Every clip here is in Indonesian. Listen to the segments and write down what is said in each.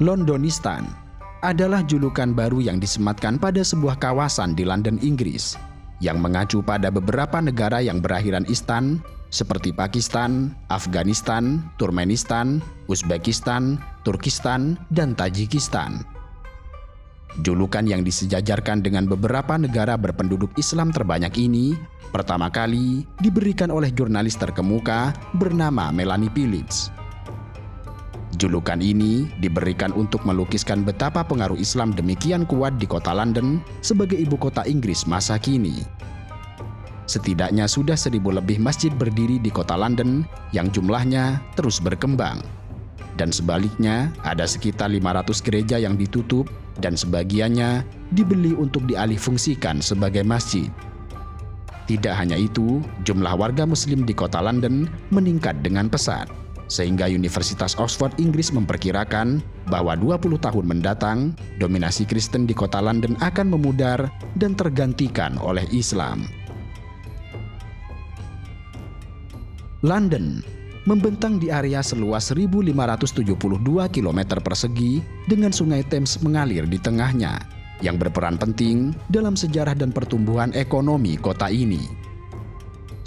Londonistan adalah julukan baru yang disematkan pada sebuah kawasan di London, Inggris, yang mengacu pada beberapa negara yang berakhiran istan seperti Pakistan, Afghanistan, Turkmenistan, Uzbekistan, Turkistan, dan Tajikistan. Julukan yang disejajarkan dengan beberapa negara berpenduduk Islam terbanyak ini pertama kali diberikan oleh jurnalis terkemuka bernama Melanie Phillips. Julukan ini diberikan untuk melukiskan betapa pengaruh Islam demikian kuat di kota London sebagai ibu kota Inggris masa kini. Setidaknya sudah 1.000 lebih masjid berdiri di kota London yang jumlahnya terus berkembang. Dan sebaliknya, ada sekitar 500 gereja yang ditutup dan sebagiannya dibeli untuk dialihfungsikan sebagai masjid. Tidak hanya itu, jumlah warga Muslim di kota London meningkat dengan pesat, sehingga Universitas Oxford Inggris memperkirakan bahwa 20 tahun mendatang, dominasi Kristen di kota London akan memudar dan tergantikan oleh Islam. London membentang di area seluas 1.572 km persegi dengan Sungai Thames mengalir di tengahnya, yang berperan penting dalam sejarah dan pertumbuhan ekonomi kota ini.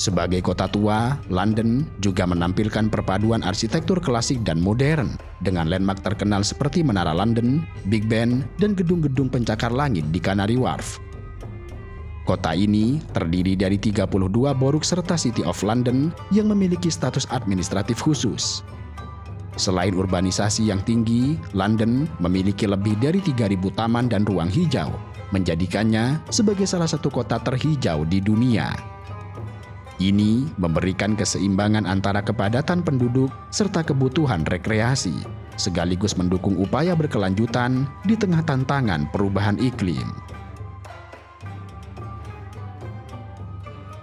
Sebagai kota tua, London juga menampilkan perpaduan arsitektur klasik dan modern dengan landmark terkenal seperti Menara London, Big Ben, dan gedung-gedung pencakar langit di Canary Wharf. Kota ini terdiri dari 32 boruk serta City of London yang memiliki status administratif khusus. Selain urbanisasi yang tinggi, London memiliki lebih dari 3.000 taman dan ruang hijau, menjadikannya sebagai salah satu kota terhijau di dunia. Ini memberikan keseimbangan antara kepadatan penduduk serta kebutuhan rekreasi, sekaligus mendukung upaya berkelanjutan di tengah tantangan perubahan iklim.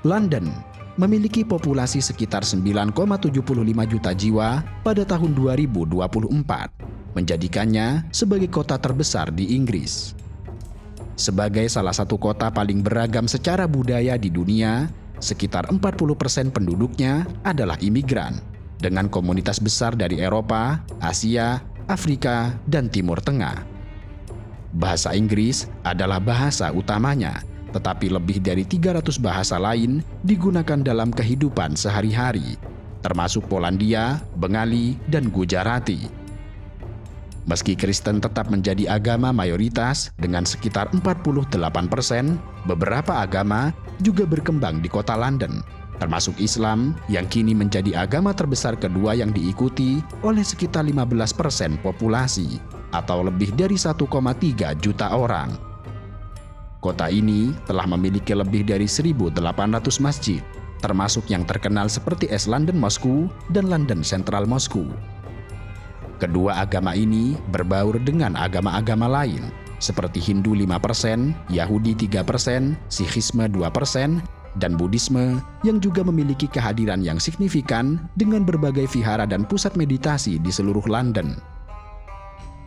London memiliki populasi sekitar 9,75 juta jiwa pada tahun 2024, menjadikannya sebagai kota terbesar di Inggris. Sebagai salah satu kota paling beragam secara budaya di dunia, sekitar 40% penduduknya adalah imigran, dengan komunitas besar dari Eropa, Asia, Afrika, dan Timur Tengah. Bahasa Inggris adalah bahasa utamanya, tetapi lebih dari 300 bahasa lain digunakan dalam kehidupan sehari-hari, termasuk Polandia, Bengali, dan Gujarati. Meski Kristen tetap menjadi agama mayoritas dengan sekitar 48%, beberapa agama juga berkembang di kota London, termasuk Islam yang kini menjadi agama terbesar kedua yang diikuti oleh sekitar 15% populasi, atau lebih dari 1,3 juta orang. Kota ini telah memiliki lebih dari 1.800 masjid, termasuk yang terkenal seperti East London Mosque dan London Central Mosque. Kedua agama ini berbaur dengan agama-agama lain, seperti Hindu 5%, Yahudi 3%, Sikhisme 2%, dan Buddhisme yang juga memiliki kehadiran yang signifikan dengan berbagai vihara dan pusat meditasi di seluruh London.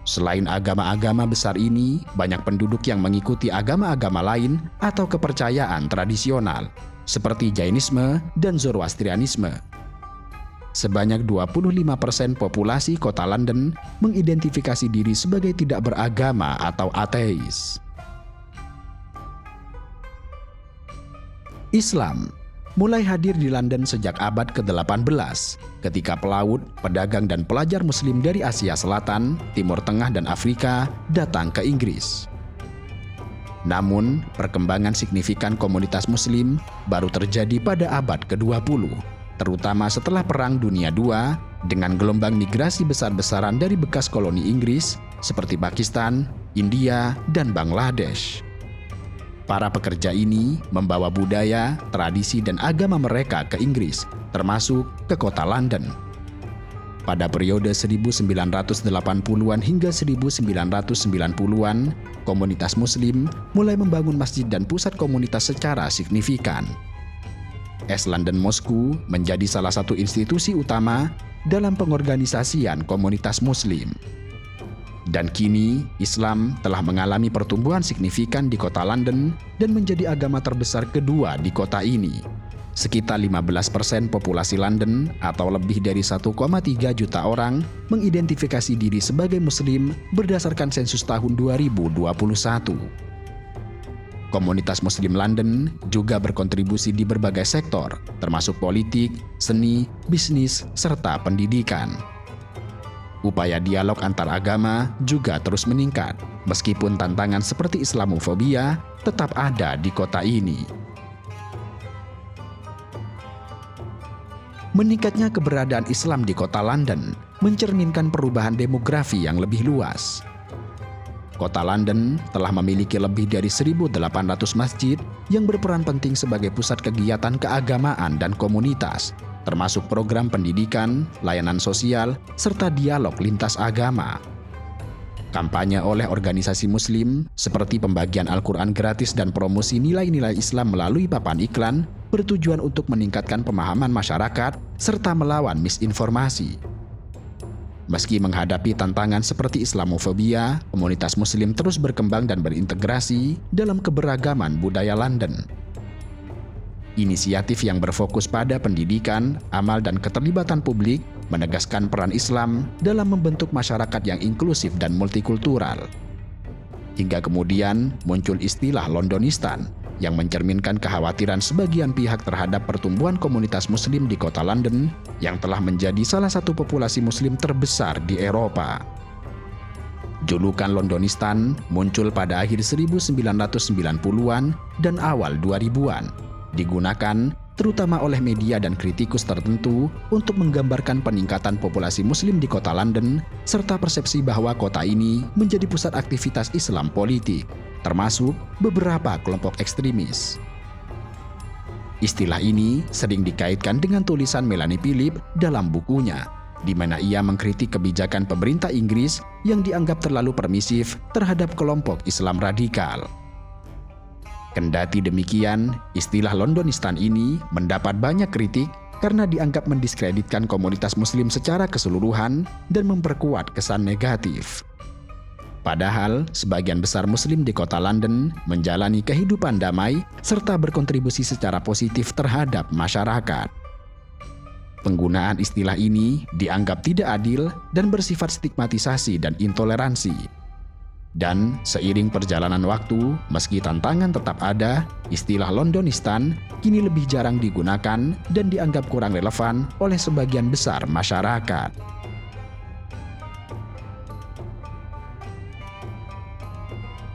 Selain agama-agama besar ini, banyak penduduk yang mengikuti agama-agama lain atau kepercayaan tradisional, seperti Jainisme dan Zoroastrianisme. Sebanyak 25% populasi kota London mengidentifikasi diri sebagai tidak beragama atau ateis. Islam mulai hadir di London sejak abad ke-18, ketika pelaut, pedagang, dan pelajar Muslim dari Asia Selatan, Timur Tengah, dan Afrika datang ke Inggris. Namun, perkembangan signifikan komunitas Muslim baru terjadi pada abad ke-20, terutama setelah Perang Dunia II, dengan gelombang migrasi besar-besaran dari bekas koloni Inggris seperti Pakistan, India, dan Bangladesh. Para pekerja ini membawa budaya, tradisi, dan agama mereka ke Inggris, termasuk ke kota London. Pada periode 1980-an hingga 1990-an, komunitas Muslim mulai membangun masjid dan pusat komunitas secara signifikan. East London Mosque menjadi salah satu institusi utama dalam pengorganisasian komunitas Muslim. Dan kini, Islam telah mengalami pertumbuhan signifikan di kota London dan menjadi agama terbesar kedua di kota ini. Sekitar 15% populasi London atau lebih dari 1,3 juta orang mengidentifikasi diri sebagai Muslim berdasarkan sensus tahun 2021. Komunitas Muslim London juga berkontribusi di berbagai sektor, termasuk politik, seni, bisnis, serta pendidikan. Upaya dialog antar agama juga terus meningkat, meskipun tantangan seperti Islamofobia tetap ada di kota ini. Meningkatnya keberadaan Islam di kota London mencerminkan perubahan demografi yang lebih luas. Kota London telah memiliki lebih dari 1.800 masjid yang berperan penting sebagai pusat kegiatan keagamaan dan komunitas, termasuk program pendidikan, layanan sosial, serta dialog lintas agama. Kampanye oleh organisasi Muslim seperti pembagian Al-Quran gratis dan promosi nilai-nilai Islam melalui papan iklan bertujuan untuk meningkatkan pemahaman masyarakat serta melawan misinformasi. Meski menghadapi tantangan seperti Islamofobia, komunitas Muslim terus berkembang dan berintegrasi dalam keberagaman budaya London. Inisiatif yang berfokus pada pendidikan, amal, dan keterlibatan publik menegaskan peran Islam dalam membentuk masyarakat yang inklusif dan multikultural. Hingga kemudian muncul istilah Londonistan yang mencerminkan kekhawatiran sebagian pihak terhadap pertumbuhan komunitas Muslim di kota London yang telah menjadi salah satu populasi Muslim terbesar di Eropa. Julukan Londonistan muncul pada akhir 1990-an dan awal 2000-an, digunakan terutama oleh media dan kritikus tertentu untuk menggambarkan peningkatan populasi Muslim di kota London serta persepsi bahwa kota ini menjadi pusat aktivitas Islam politik, termasuk beberapa kelompok ekstremis. Istilah ini sering dikaitkan dengan tulisan Melanie Philip dalam bukunya, di mana ia mengkritik kebijakan pemerintah Inggris yang dianggap terlalu permisif terhadap kelompok Islam radikal. Kendati demikian, istilah Londonistan ini mendapat banyak kritik karena dianggap mendiskreditkan komunitas Muslim secara keseluruhan dan memperkuat kesan negatif. Padahal, sebagian besar Muslim di kota London menjalani kehidupan damai serta berkontribusi secara positif terhadap masyarakat. Penggunaan istilah ini dianggap tidak adil dan bersifat stigmatisasi dan intoleransi. Dan seiring perjalanan waktu, meski tantangan tetap ada, istilah Londonistan kini lebih jarang digunakan dan dianggap kurang relevan oleh sebagian besar masyarakat.